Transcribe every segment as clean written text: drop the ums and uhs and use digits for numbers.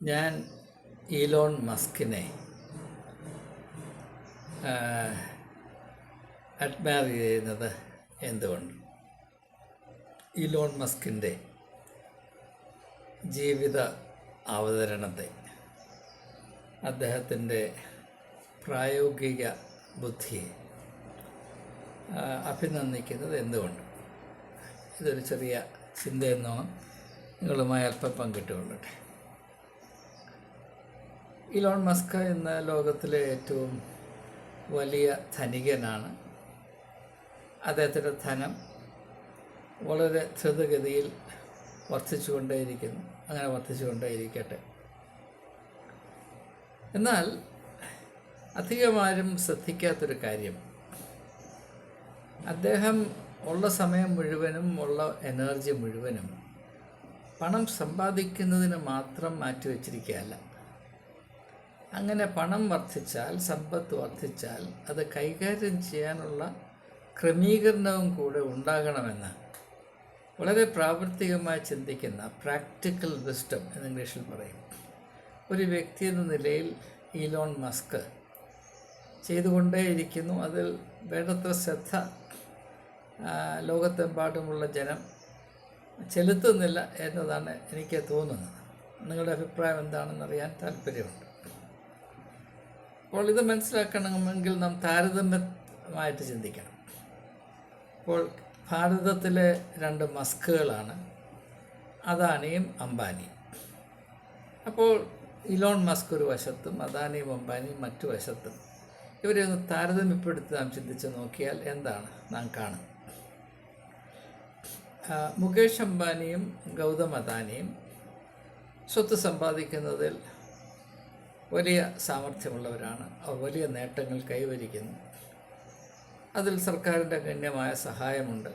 ഞാൻ Elon മസ്കിനെ admire ചെയ്യുന്നത് എന്തുകൊണ്ട്? ഈലോൺ മസ്കിൻ്റെ ജീവിത അവതരണത്തെ, അദ്ദേഹത്തിൻ്റെ പ്രായോഗിക ബുദ്ധിയെ അഭിനന്ദിക്കുന്നത് എന്തുകൊണ്ട്? ഇതൊരു ചെറിയ ചിന്തയെന്നോണം നിങ്ങളുമായി അല്പം പങ്കിട്ടുകൊള്ളട്ടെ. ഇലോൺ മസ്ക് എന്ന ലോകത്തിലെ ഏറ്റവും വലിയ ധനികനാണ്. അദ്ദേഹത്തിൻ്റെ ധനം വളരെ ദ്രുതഗതിയിൽ വർദ്ധിച്ചുകൊണ്ടേയിരിക്കുന്നു. അങ്ങനെ വർദ്ധിച്ചുകൊണ്ടേയിരിക്കട്ടെ. എന്നാൽ അധികമാരും ശ്രദ്ധിക്കാത്തൊരു കാര്യം, അദ്ദേഹം ഉള്ള സമയം മുഴുവനും, ഉള്ള എനർജി മുഴുവനും പണം സമ്പാദിക്കുന്നതിന് മാത്രം മാറ്റിവെച്ചിരിക്കുകയല്ല. അങ്ങനെ പണം വർദ്ധിച്ചാൽ, സമ്പത്ത് വർദ്ധിച്ചാൽ അത് കൈകാര്യം ചെയ്യാനുള്ള ക്രമീകരണവും കൂടെ ഉണ്ടാകണമെന്ന് വളരെ പ്രാവർത്തികമായി ചിന്തിക്കുന്ന പ്രാക്ടിക്കൽ വിസ്ഡം എന്ന് ഇംഗ്ലീഷിൽ പറയും ഒരു വ്യക്തി എന്ന നിലയിൽ ഈലോൺ മസ്ക് ചെയ്തുകൊണ്ടേയിരിക്കുന്നു. അതിൽ വേണ്ടത്ര ശ്രദ്ധ ലോകത്തെമ്പാടുമുള്ള ജനം ചെലുത്തുന്നില്ല എന്നതാണ് എനിക്ക് തോന്നുന്നത്. നിങ്ങളുടെ അഭിപ്രായം എന്താണെന്നറിയാൻ താല്പര്യമുണ്ട്. അപ്പോൾ ഇത് മനസ്സിലാക്കണമെങ്കിൽ നാം താരതമ്യമായിട്ട് ചിന്തിക്കണം. ഇപ്പോൾ ഭാരതത്തിലെ രണ്ട് മസ്കുകളാണ് അദാനിയും അംബാനിയും. അപ്പോൾ ഇലോൺ മസ്ക് ഒരു വശത്തും അദാനിയും അംബാനിയും മറ്റു വശത്തും. ഇവരെ ഒന്ന് താരതമ്യപ്പെടുത്തി നാം ചിന്തിച്ച് നോക്കിയാൽ എന്താണ് നാം കാണുന്നത്? മുകേഷ് അംബാനിയും ഗൗതം അദാനിയും സ്വത്ത് സമ്പാദിക്കുന്നതിൽ വലിയ സാമർഥ്യമുള്ളവരാണ്. അവർ വലിയ നേട്ടങ്ങൾ കൈവരിക്കുന്നു. അതിൽ സർക്കാരിൻ്റെ ഗണ്യമായ സഹായമുണ്ട്.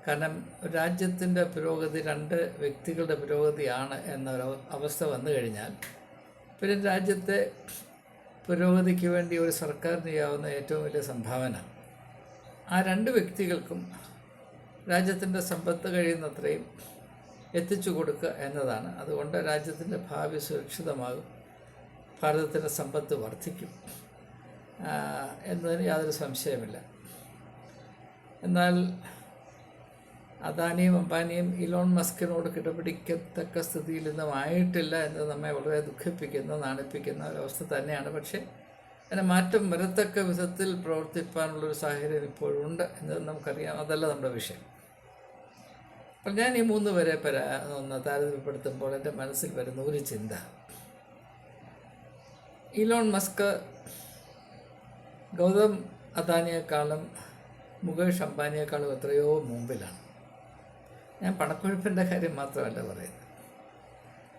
കാരണം രാജ്യത്തിൻ്റെ പുരോഗതി രണ്ട് വ്യക്തികളുടെ പുരോഗതിയാണ് എന്നൊരു അവസ്ഥ വന്നു കഴിഞ്ഞാൽ പിന്നെ രാജ്യത്തെ പുരോഗതിക്ക് വേണ്ടി ഒരു സർക്കാരിന് ചെയ്യാവുന്ന ഏറ്റവും വലിയ സംഭാവന ആ രണ്ട് വ്യക്തികൾക്കും രാജ്യത്തിൻ്റെ സമ്പത്ത് കഴിയുന്നത്രയും എത്തിച്ചു കൊടുക്കുക എന്നതാണ്. അതുകൊണ്ട് രാജ്യത്തിൻ്റെ ഭാവി സുരക്ഷിതമാകും, ഭാരതത്തിൻ്റെ സമ്പത്ത് വർദ്ധിക്കും എന്നതിന് യാതൊരു സംശയമില്ല. എന്നാൽ അദാനിയും അംബാനിയും ഇലോൺ മസ്കിനോട് കിടപിടിക്കത്തക്ക സ്ഥിതിയിൽ നിന്നും ആയിട്ടില്ല എന്നത് നമ്മെ വളരെ ദുഃഖിപ്പിക്കുന്ന, നാണിപ്പിക്കുന്ന ഒരവസ്ഥ തന്നെയാണ്. പക്ഷേ അതിന് മാറ്റം വരത്തക്ക വിധത്തിൽ പ്രവർത്തിക്കാനുള്ളൊരു സാഹചര്യം ഇപ്പോഴുണ്ട് എന്നത് നമുക്കറിയാം. അതല്ല നമ്മുടെ വിഷയം. അപ്പോൾ ഞാൻ ഈ മൂന്ന് പേരെ ഒന്ന് താരതമ്യപ്പെടുത്തുമ്പോൾ എൻ്റെ മനസ്സിൽ വരുന്ന ഒരു ചിന്ത, ഇലോൺ മസ്ക് ഗൗതം അദാനിയേക്കാളും മുകേഷ് അംബാനിയേക്കാളും എത്രയോ മുമ്പിലാണ്. ഞാൻ പണക്കൊഴുപ്പിൻ്റെ കാര്യം മാത്രമല്ല പറയുന്നത്.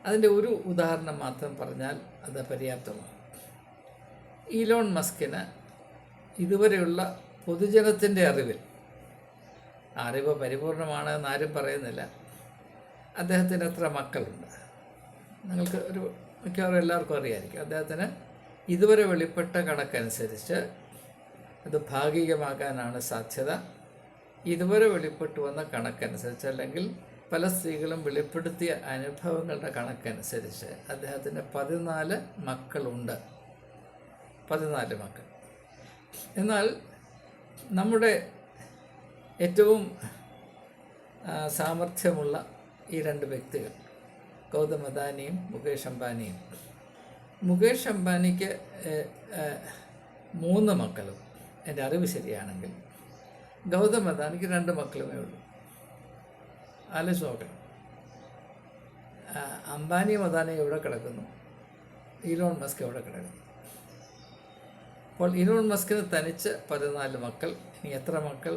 അതിൻ്റെ ഒരു ഉദാഹരണം മാത്രം പറഞ്ഞാൽ അത് പര്യാപ്തമാണ്. ഇലോൺ മസ്കിന് ഇതുവരെയുള്ള പൊതുജനത്തിൻ്റെ അറിവ് പരിപൂർണമാണ് എന്നാരും പറയുന്നില്ല. അദ്ദേഹത്തിന് എത്ര മക്കളുണ്ട്? നിങ്ങൾക്ക് മിക്കവാറും എല്ലാവർക്കും അറിയാമായിരിക്കും. അദ്ദേഹത്തിന് ഇതുവരെ വെളിപ്പെട്ട കണക്കനുസരിച്ച് അത് ഭാഗികമാകാനാണ് സാധ്യത. ഇതുവരെ വെളിപ്പെട്ടു വന്ന കണക്കനുസരിച്ച്, അല്ലെങ്കിൽ പല സ്ത്രീകളും വെളിപ്പെടുത്തിയ അനുഭവങ്ങളുടെ കണക്കനുസരിച്ച് അദ്ദേഹത്തിന് 14 മക്കളുണ്ട്. 14 മക്കൾ. എന്നാൽ നമ്മുടെ ഏറ്റവും സാമർഥ്യമുള്ള ഈ രണ്ട് വ്യക്തികൾ, ഗൗതം അദാനിയും മുകേഷ് അംബാനിയും. മുകേഷ് അംബാനിക്ക് 3 മക്കളും, എൻ്റെ അറിവ് ശരിയാണെങ്കിൽ. ഗൗതം അദാനിക്ക് 2 മക്കളുമേ ഉള്ളൂ. ആലോചിച്ച് നോക്കണം. അംബാനിയും അദാനിയും എവിടെ കിടക്കുന്നു? ഇലോൺ മസ്ക് എവിടെ കിടക്കുന്നു? അപ്പോൾ ഇലോൺ മസ്കിന് തനിച്ച് 14 മക്കൾ. ഇനി എത്ര മക്കൾ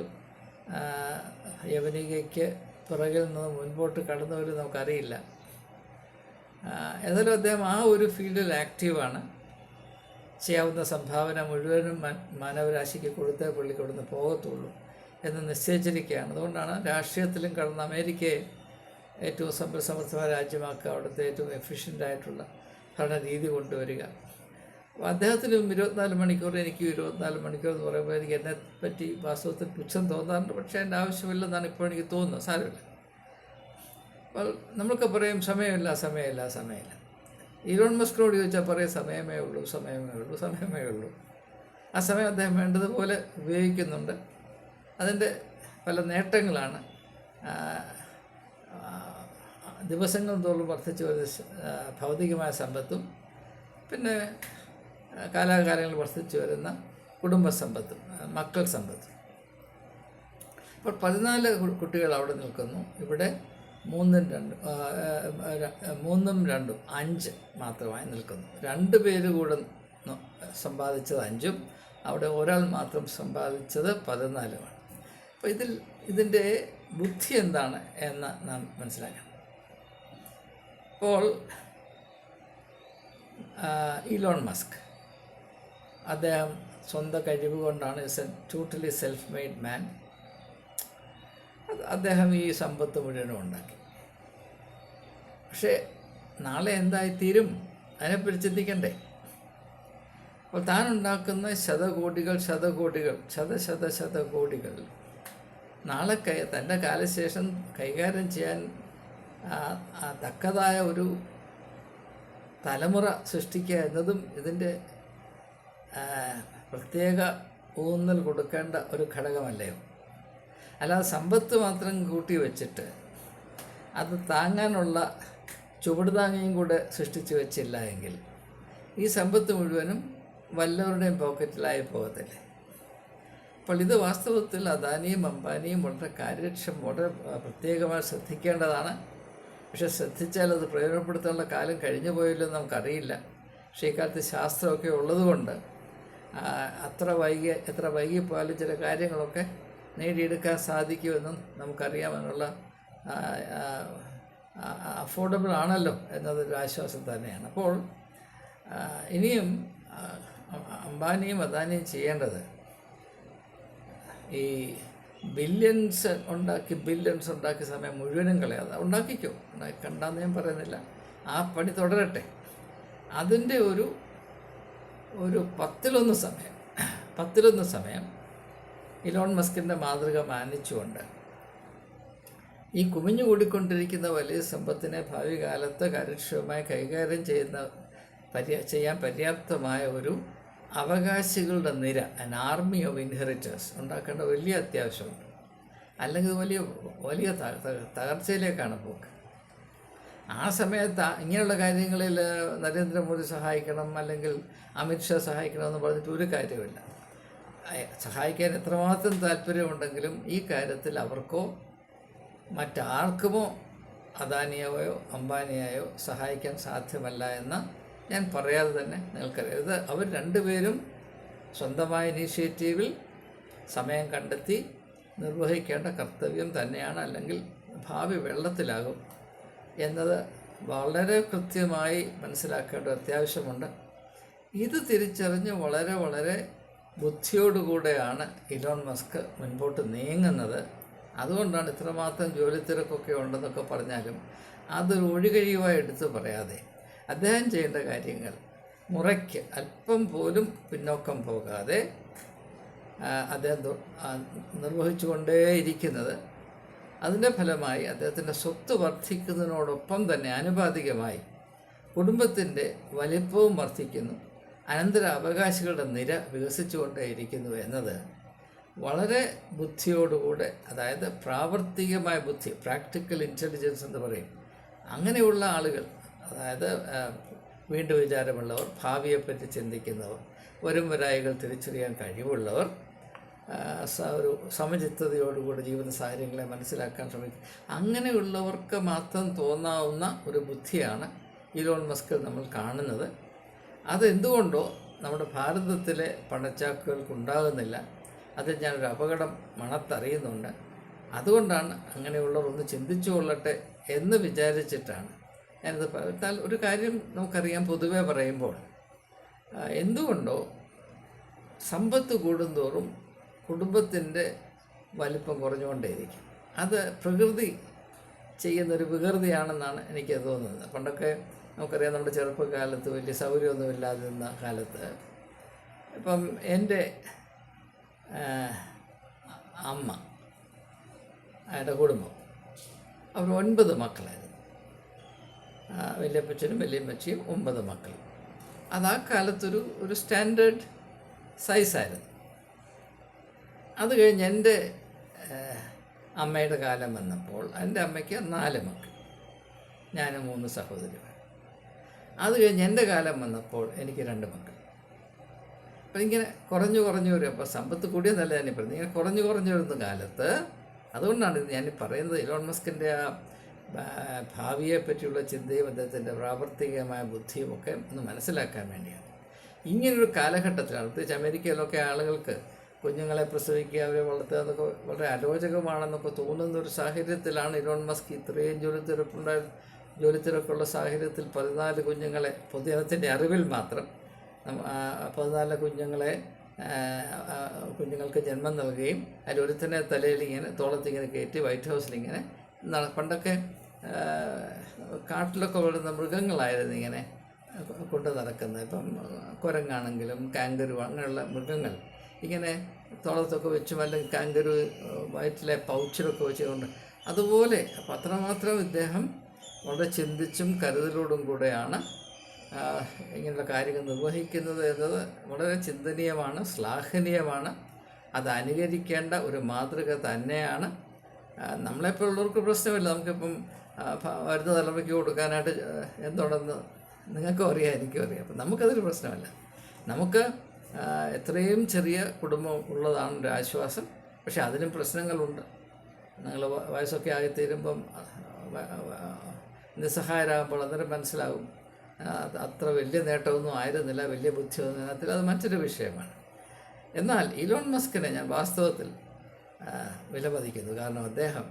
യവനികയ്ക്ക് പുറകിൽ നിന്ന് മുൻപോട്ട് കടന്നുവരും നമുക്കറിയില്ല. ഏതായാലും അദ്ദേഹം ആ ഒരു ഫീൽഡിൽ ആക്റ്റീവാണ്. ചെയ്യാവുന്ന സംഭാവന മുഴുവനും മാനവരാശിക്ക് കൊടുത്തേ പുള്ളിക്കൊടുന്ന് പോകത്തുള്ളൂ എന്ന് നിശ്ചയിച്ചിരിക്കുകയാണ്. അതുകൊണ്ടാണ് രാഷ്ട്രീയത്തിലും കടന്ന് അമേരിക്കയെ ഏറ്റവും സമൃദ്ധമായ രാജ്യമാക്കുക, അവിടുത്തെ ഏറ്റവും എഫിഷ്യൻ്റായിട്ടുള്ള ഭരണരീതി കൊണ്ടുവരിക. അപ്പോൾ അദ്ദേഹത്തിനും 24 മണിക്കൂർ, എനിക്ക് 24 മണിക്കൂർ എന്ന് പറയുമ്പോൾ എനിക്ക് എന്നെപ്പറ്റി വാസ്തവത്തിൽ പുച്ഛം തോന്നാറുണ്ട്. പക്ഷേ എൻ്റെ ആവശ്യമില്ലെന്നാണ് ഇപ്പോൾ എനിക്ക് തോന്നുന്നത്. സാരമില്ല. അപ്പോൾ നമ്മളൊക്കെ പറയും സമയമില്ല. ഇലോൺ മസ്കിനോട് ചോദിച്ചാൽ പറയും സമയമേ ഉള്ളൂ, സമയമേ ഉള്ളൂ, സമയമേ ഉള്ളൂ. ആ സമയം അദ്ദേഹം വേണ്ടതുപോലെ ഉപയോഗിക്കുന്നുണ്ട്. അതിൻ്റെ പല നേട്ടങ്ങളാണ് ദിവസങ്ങൾ തോറും വർദ്ധിച്ചു വരുന്ന ഭൗതികമായ സമ്പത്തും പിന്നെ കാലാകാലങ്ങളിൽ വർദ്ധിച്ചു വരുന്ന കുടുംബ സമ്പത്തും മക്കൾ സമ്പത്തും. അപ്പോൾ 14 കുട്ടികൾ അവിടെ നിൽക്കുന്നു. ഇവിടെ 3 2 5 മാത്രമായി നിൽക്കുന്നു. 2 പേര് കൂടെ സമ്പാദിച്ചത് 5ഉം അവിടെ ഒരാൾ മാത്രം സമ്പാദിച്ചത് 14ഉമാണ്. അപ്പോൾ ഇതിൻ്റെ ബുദ്ധി എന്താണ് എന്ന് നാം മനസ്സിലാക്കണം. അപ്പോൾ ഇലോൺ മസ്ക് അദ്ദേഹം സ്വന്തം കഴിവ് കൊണ്ടാണ് ടോട്ടലി സെൽഫ് മെയ്ഡ് മാൻ. അദ്ദേഹം ഈ സമ്പത്ത് മുഴുവനും ഉണ്ടാക്കി. പക്ഷേ നാളെ എന്തായിത്തീരും അതിനെപ്പറ്റി ചിന്തിക്കണ്ടേ? അപ്പോൾ താൻ ഉണ്ടാക്കുന്ന ശതകോടികൾ നാളെ തൻ്റെ കാലശേഷം കൈകാര്യം ചെയ്യാൻ തക്കതായ ഒരു തലമുറ സൃഷ്ടിക്കുക എന്നതും ഇതിൻ്റെ പ്രത്യേക ഊന്നൽ കൊടുക്കേണ്ട ഒരു ഘടകമല്ലയോ? അല്ലാതെ സമ്പത്ത് മാത്രം കൂട്ടി വച്ചിട്ട് അത് താങ്ങാനുള്ള ചുവടുതാങ്ങിയും കൂടെ സൃഷ്ടിച്ച് വെച്ചില്ല എങ്കിൽ ഈ സമ്പത്ത് മുഴുവനും വല്ലവരുടെയും പോക്കറ്റിലായി പോകത്തില്ലേ? അപ്പോൾ ഇത് വാസ്തവത്തിൽ അദാനിയും അംബാനിയും വളരെ വളരെ പ്രത്യേകമായി ശ്രദ്ധിക്കേണ്ടതാണ്. പക്ഷെ ശ്രദ്ധിച്ചാൽ അത് പ്രയോജനപ്പെടുത്താനുള്ള കാലം കഴിഞ്ഞു പോയല്ലോ നമുക്കറിയില്ല. പക്ഷേ ഇക്കാലത്ത് ശാസ്ത്രമൊക്കെ ഉള്ളതുകൊണ്ട് എത്ര വൈകിപ്പോയാലും ചില കാര്യങ്ങളൊക്കെ നേടിയെടുക്കാൻ സാധിക്കുമെന്നും നമുക്കറിയാമെന്നുള്ള അഫോർഡബിൾ ആണല്ലോ എന്നതൊരു ആശ്വാസം തന്നെയാണ്. അപ്പോൾ ഇനിയും അംബാനിയും അദാനിയും ചെയ്യേണ്ടത് ഈ ബില്യൺസ് ഉണ്ടാക്കി സമയം മുഴുവനും കളയാതെ ഉണ്ടാക്കിക്കോ, കണ്ടാന്ന് ഞാൻ പറയുന്നില്ല, ആ പണി തുടരട്ടെ. അതിൻ്റെ ഒരു 10 സമയം ഇലോൺ മസ്കിൻ്റെ മാതൃക മാനിച്ചുകൊണ്ട് ഈ കുമിഞ്ഞുകൂടിക്കൊണ്ടിരിക്കുന്ന വലിയ സമ്പത്തിനെ ഭാവി കാലത്ത് കാര്യക്ഷമമായി കൈകാര്യം ചെയ്യാൻ പര്യാപ്തമായ ഒരു അവകാശികളുടെ നിര, ആർമി ഓഫ് ഇൻഹെറിറ്റേഴ്സ് ഉണ്ടാക്കേണ്ട വലിയ അത്യാവശ്യമുണ്ട്. അല്ലെങ്കിൽ വലിയ തകർച്ചയിലേക്കാണ് പോക്ക്. ആ സമയത്ത് ഇങ്ങനെയുള്ള കാര്യങ്ങളിൽ നരേന്ദ്രമോദി സഹായിക്കണം അല്ലെങ്കിൽ അമിത്ഷാ സഹായിക്കണമെന്ന് പറഞ്ഞിട്ട് ഒരു കാര്യമില്ല. സഹായിക്കാൻ എത്രമാത്രം താല്പര്യമുണ്ടെങ്കിലും ഈ കാര്യത്തിൽ അവർക്കോ മറ്റാർക്കുമോ അദാനിയായോ അംബാനിയായോ സഹായിക്കാൻ സാധ്യമല്ല എന്ന് ഞാൻ പറയാതെ തന്നെ നിങ്ങൾക്കറിയാം. ഇത് അവർ രണ്ടുപേരും സ്വന്തമായ ഇനീഷ്യേറ്റീവിൽ സമയം കണ്ടെത്തി നിർവഹിക്കേണ്ട കർത്തവ്യം തന്നെയാണ്. അല്ലെങ്കിൽ ഭാവി വെള്ളത്തിലാകും എന്നത് വളരെ കൃത്യമായി മനസ്സിലാക്കേണ്ട അത്യാവശ്യമുണ്ട്. ഇത് തിരിച്ചറിഞ്ഞ് വളരെ വളരെ ബുദ്ധിയോടുകൂടെയാണ് ഇലോൺ മസ്ക് മുൻപോട്ട് നീങ്ങുന്നത്. അതുകൊണ്ടാണ് ഇത്രമാത്രം ജോലി തിരക്കൊക്കെ ഉണ്ടെന്നൊക്കെ പറഞ്ഞാലും അതൊരു ഒഴികഴിവായി എടുത്ത് പറയാതെ അദ്ദേഹം ചെയ്യേണ്ട കാര്യങ്ങൾ മുറയ്ക്ക് അല്പം പോലും പിന്നോക്കം പോകാതെ അദ്ദേഹം നിർവഹിച്ചുകൊണ്ടേയിരിക്കുന്നത്, അതിൻ്റെ ഫലമായി അദ്ദേഹത്തിൻ്റെ സ്വത്ത് വർദ്ധിക്കുന്നതിനോടൊപ്പം തന്നെ ആനുപാതികമായി കുടുംബത്തിൻ്റെ വലിപ്പവും വർദ്ധിക്കുന്നു, അനന്തര അവകാശികളുടെ നിര വികസിച്ചുകൊണ്ടേയിരിക്കുന്നു എന്നത് വളരെ ബുദ്ധിയോടുകൂടെ, അതായത് പ്രാവർത്തികമായ ബുദ്ധി, പ്രാക്ടിക്കൽ ഇൻ്റലിജൻസ് എന്ന് പറയും, അങ്ങനെയുള്ള ആളുകൾ, അതായത് വീണ്ടും വിചാരമുള്ളവർ, ഭാവിയെപ്പറ്റി ചിന്തിക്കുന്നവർ, വരും വരായികൾ തിരിച്ചറിയാൻ കഴിവുള്ളവർ, ഒരു സമചിത്തതയോടുകൂടി ജീവിത സാഹചര്യങ്ങളെ മനസ്സിലാക്കാൻ ശ്രമിക്കും. അങ്ങനെയുള്ളവർക്ക് മാത്രം തോന്നാവുന്ന ഒരു ബുദ്ധിയാണ് ഇലോൺ മസ്കിൽ നമ്മൾ കാണുന്നത്. അതെന്തുകൊണ്ടോ നമ്മുടെ ഭാരതത്തിലെ പണച്ചാക്കുകൾക്കുണ്ടാകുന്നില്ല. അത് ഞാനൊരു അപകടം മണത്തറിയുന്നുണ്ട്. അതുകൊണ്ടാണ് അങ്ങനെയുള്ളവർ ഒന്ന് ചിന്തിച്ചു കൊള്ളട്ടെ എന്ന് വിചാരിച്ചിട്ടാണ് ഞാനിത് പറഞ്ഞാൽ. ഒരു കാര്യം നമുക്കറിയാം, പൊതുവെ പറയുമ്പോൾ എന്തുകൊണ്ടോ സമ്പത്ത് കൂടുന്തോറും കുടുംബത്തിൻ്റെ വലിപ്പം കുറഞ്ഞുകൊണ്ടേയിരിക്കും. അത് പ്രകൃതി ചെയ്യുന്നൊരു വികൃതിയാണെന്നാണ് എനിക്ക് തോന്നുന്നത്. പണ്ടൊക്കെ നമുക്കറിയാം, നമ്മുടെ ചെറുപ്പകാലത്ത് വലിയ സൗകര്യമൊന്നുമില്ലാതിരുന്ന കാലത്ത്, ഇപ്പം എൻ്റെ അമ്മ, അയാളുടെ കുടുംബം, അവർ 9 മക്കളായിരുന്നു. വല്യപ്പച്ചനും വല്യമ്മച്ചിയും 9 മക്കൾ. അത് ആ കാലത്തൊരു സ്റ്റാൻഡേർഡ് സൈസായിരുന്നു. അത് കഴിഞ്ഞ് എൻ്റെ അമ്മയുടെ കാലം വന്നപ്പോൾ എൻ്റെ അമ്മയ്ക്ക് 4 മക്കൾ, ഞാൻ 3 സഹോദരിമാർ. അത് കഴിഞ്ഞ് എൻ്റെ കാലം വന്നപ്പോൾ എനിക്ക് 2 മക്കൾ. അപ്പം ഇങ്ങനെ കുറഞ്ഞു വരും. അപ്പോൾ സമ്പത്ത് കൂടിയെന്നല്ല ഞാൻ പറയുന്നത്, ഇങ്ങനെ കുറഞ്ഞു വരുന്ന കാലത്ത്, അതുകൊണ്ടാണ് ഇത് ഞാൻ പറയുന്നത്. ഇലോൺ മസ്കിൻ്റെ ആ ഭാവിയെ പറ്റിയുള്ള ചിന്തയും അദ്ദേഹത്തിൻ്റെ പ്രാവർത്തികമായ ബുദ്ധിയും ഒക്കെ ഒന്ന് മനസ്സിലാക്കാൻ വേണ്ടിയാണ്. ഇങ്ങനൊരു കാലഘട്ടത്തിലാണ്, പ്രത്യേകിച്ച് അമേരിക്കയിലൊക്കെ ആളുകൾക്ക് കുഞ്ഞുങ്ങളെ പ്രസവിക്കുക, അവരെ വളർത്തുക എന്നൊക്കെ വളരെ അരോചകമാണെന്നൊക്കെ തോന്നുന്നൊരു സാഹചര്യത്തിലാണ് ഇലോൺ മസ്ക് ഇത്രയും ജോലിത്തിരക്കുള്ള സാഹചര്യത്തിൽ 14 കുഞ്ഞുങ്ങളെ, പൊതുജനത്തിൻ്റെ അറിവിൽ മാത്രം 14 കുഞ്ഞുങ്ങൾക്ക് ജന്മം നൽകുകയും അതിലൊരുത്തനെ തലയിൽ ഇങ്ങനെ തോളത്തിങ്ങനെ കയറ്റി വൈറ്റ് ഹൗസിലിങ്ങനെ പണ്ടൊക്കെ കാട്ടിലൊക്കെ വളരുന്ന മൃഗങ്ങളായിരുന്നു ഇങ്ങനെ കൊണ്ട് നടക്കുന്നത്. ഇപ്പം കുരങ്ങാണെങ്കിലും കാങ്കരു അങ്ങനെയുള്ള മൃഗങ്ങൾ ഇങ്ങനെ തോളത്തൊക്കെ വെച്ചും അല്ലെങ്കിൽ കാങ്കരു വയറ്റിലെ പൗച്ചിലൊക്കെ വെച്ചുകൊണ്ട് അതുപോലെ. അപ്പം അത്രമാത്രം ഇദ്ദേഹം വളരെ ചിന്തിച്ചും കരുതലോടും കൂടെയാണ് ഇങ്ങനെയുള്ള കാര്യങ്ങൾ നിർവഹിക്കുന്നത് എന്നത് വളരെ ചിന്തനീയമാണ്, ശ്ലാഘനീയമാണ്. അത് അനുകരിക്കേണ്ട ഒരു മാതൃക തന്നെയാണ്. നമ്മളെപ്പോലുള്ളവർക്ക് പ്രശ്നമില്ല. നമുക്കിപ്പം വരുന്ന തലമുറയ്ക്ക് കൊടുക്കാനായിട്ട് എന്തുണ്ടെന്ന് നിങ്ങൾക്കും അറിയാം, എനിക്കും അറിയാം. അപ്പം നമുക്കതൊരു പ്രശ്നമല്ല. നമുക്ക് എത്രയും ചെറിയ കുടുംബം ഉള്ളതാണ് ഒരു ആശ്വാസം. പക്ഷെ അതിനും പ്രശ്നങ്ങളുണ്ട്. നിങ്ങൾ വയസ്സൊക്കെ ആയിത്തീരുമ്പം നിസ്സഹായരാകുമ്പോൾ അന്നേരം മനസ്സിലാകും അത്ര വലിയ നേട്ടമൊന്നും ആയിരുന്നില്ല, വലിയ ബുദ്ധിയൊന്നും അതിനകത്തില്ല. അത് മറ്റൊരു വിഷയമാണ്. എന്നാൽ ഇലോൺ മസ്കിനെ ഞാൻ വാസ്തവത്തിൽ വിലമതിക്കുന്നു. കാരണം അദ്ദേഹം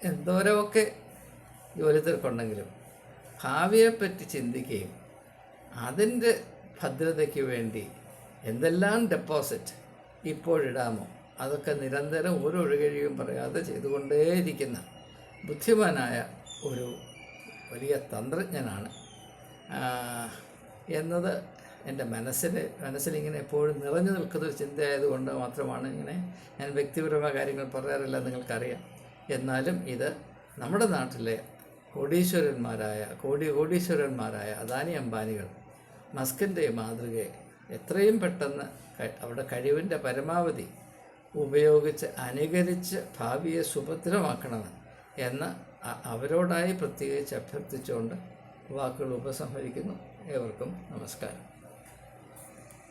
എന്തോരമൊക്കെ ജോലി തിരക്കുണ്ടെങ്കിലും ഭാവിയെപ്പറ്റി ചിന്തിക്കുകയും അതിൻ്റെ ഭദ്രതയ്ക്ക് വേണ്ടി എന്തെല്ലാം ഡെപ്പോസിറ്റ് ഇപ്പോഴിടാമോ അതൊക്കെ നിരന്തരം ഒരു ഒഴുകഴിയും പറയാതെ ചെയ്തുകൊണ്ടേയിരിക്കുന്ന ബുദ്ധിമാനായ ഒരു വലിയ തന്ത്രജ്ഞനാണ് എന്നത് എൻ്റെ മനസ്സിലിങ്ങനെ എപ്പോഴും നിറഞ്ഞു നിൽക്കുന്നൊരു ചിന്തയായതുകൊണ്ട് മാത്രമാണ് ഇങ്ങനെ ഞാൻ വ്യക്തിപരമായ കാര്യങ്ങൾ പറയാറില്ല, നിങ്ങൾക്കറിയാം. എന്നാലും ഇത് നമ്മുടെ നാട്ടിലെ കോടീശ്വരന്മാരായ അദാനി അംബാനികൾ മസ്കിൻ്റെ മാതൃകയെ എത്രയും പെട്ടെന്ന് അവരുടെ കഴിവിൻ്റെ പരമാവധി ഉപയോഗിച്ച് അനുകരിച്ച് ഭാവിയെ സുഭദ്രമാക്കണമെന്ന് എന്ന് അവരോടായി പ്രത്യേകിച്ച് അഭ്യർത്ഥിച്ചുകൊണ്ട് വാക്കുകൾ ഉപസംഹരിക്കുന്നു. ഏവർക്കും നമസ്കാരം.